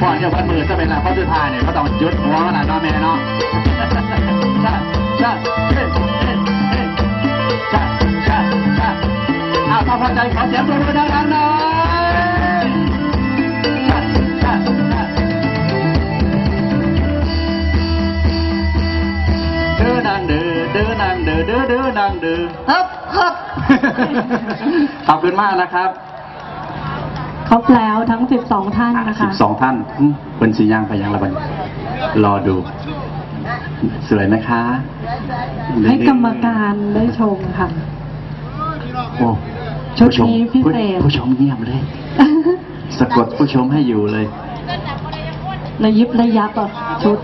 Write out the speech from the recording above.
พอเดี๋ยวพันมือจะเป็นอะไรเพราะสุดท้ายเนี่ยเขาต้องยุดหัวขนาดน้องแม่เนาะจ้าเฮ้จ้าถ้าพอใจขอเสียงปรบมือดังๆหน่อยเด้อนางเด้อเด้อนางเด้อเด้อเด้อนางเด้อฮับขอบคุณมากนะครับครบแล้วทั้ง12ท่านนะคะ12ท่านเป็นสีย่างไปยังละบันรอดูสวยนะคะให้กรรมการได้ชมค่ะโอ้ชุดนี้พิเศษผู้ชมเงียบเลยสะกดผู้ชมให้อยู่เลยระยิบระยับชุด